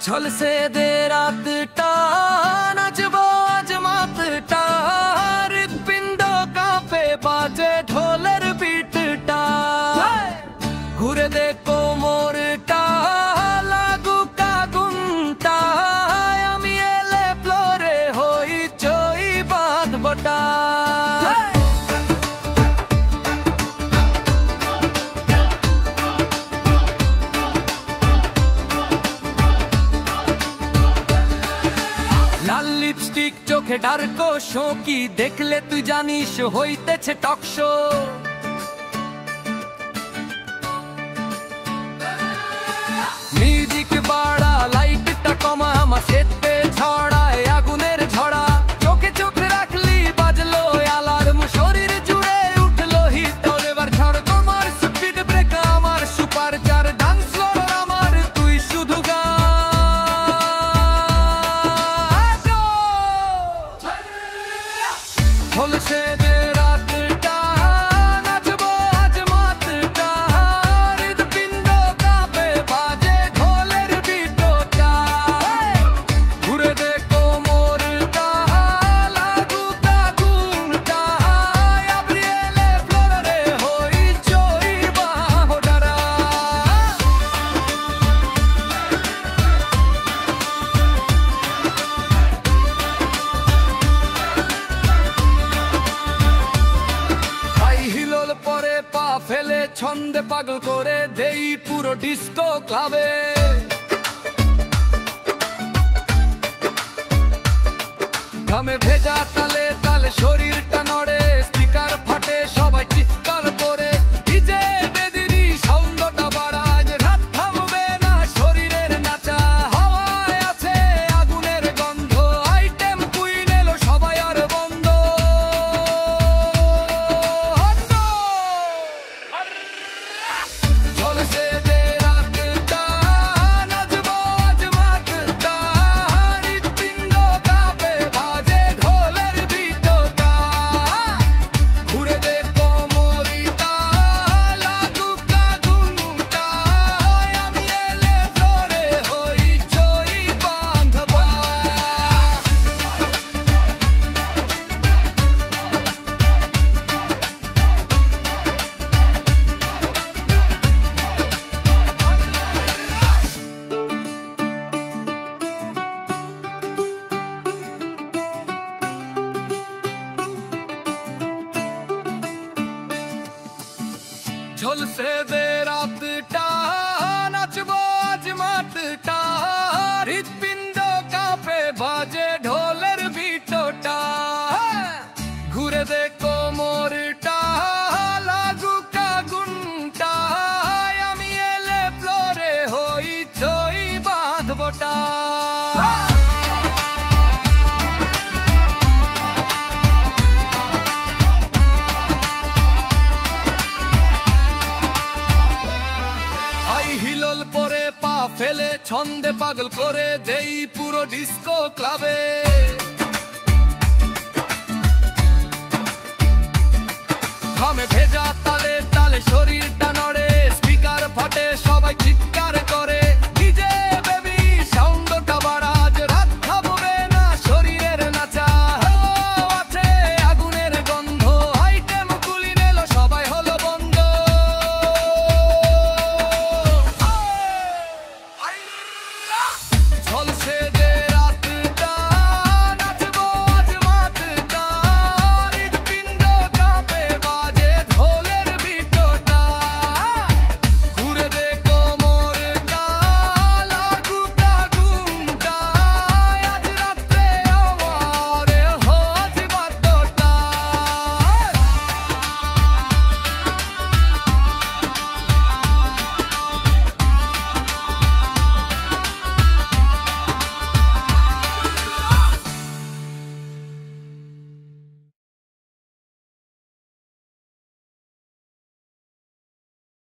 ঝলসে দে রাতটা নাচবো আজ মাতটা হৃৎপিণ্ড কাঁপে বাজে ঢোলের পিঠটা ঘুরে দে কোমরটা লাগুক আগুনটা আমি এলে ফ্লোরে হই চই বাঁধবটা লাল লিপস্টিক চোখে ডার্ক শোকি দেখলে তুই জানিস হইতেছে টকশো মিউজিক বাড়া লাইটটা কমা আমার সেতে ছড়ায় আগুনের ঝড়া চোখে চোখ রাখলি বাজলো অ্যালার্ম শরীর জুড়ে উঠলো হিট এবার ঝড় তোমার স্পিড ব্রেক আমার সুপার চার ডান্স ফ্লোর আমার তুই শুধু গা ঝলসে দে রাতটা নাচবো আজ মাতটা হৃৎপিণ্ড কাঁপে বাজে ঢোলের বিটটা ঘুরে দে কোমরটা লাগুক আগুনটা আমি এলে ফ্লোরে হই চই বাঁধবটা হিলোল পরে পা ফেলে ছন্দে পাগল করে দেই পুরো ডিস্কো ক্লাবে ঘামে ভেজা তালে তালে শরীরটা নড়ে স্পিকার ফাটে সবাই চিৎকার করে ডিজে বেদিনী সাউন্ডটা বাড়ায় রাত থামবে না শরীরের নাচা হাওয়ায় আছে আগুনের গন্ধ আইটেম কুইন এলো সবাই আর বন্ধ ঝলসে দে রাতটা নাচবো আজ মাতটা হৃৎপিণ্ড কাঁপে বাজে ঢোলের বিটটা ঘুরে দে কোমরটা লাগুক আগুনটা আমি এলে ফ্লোরে হই চই বাঁধবটা ঝলসে দে রাতটা নাচবো আজ মাতটা হৃৎপিণ্ড কাঁপে বাজে ঢোলের বিটটা ঘুরে দে কোমরটা লাগুক আগুনটা আমি এলে ফ্লোরে হই চই বাঁধবটা হিলোল পরে পা ফেলে ছন্দে পাগল করে দেই পুরো ডিস্কো ক্লাবে ঘামে ভেজা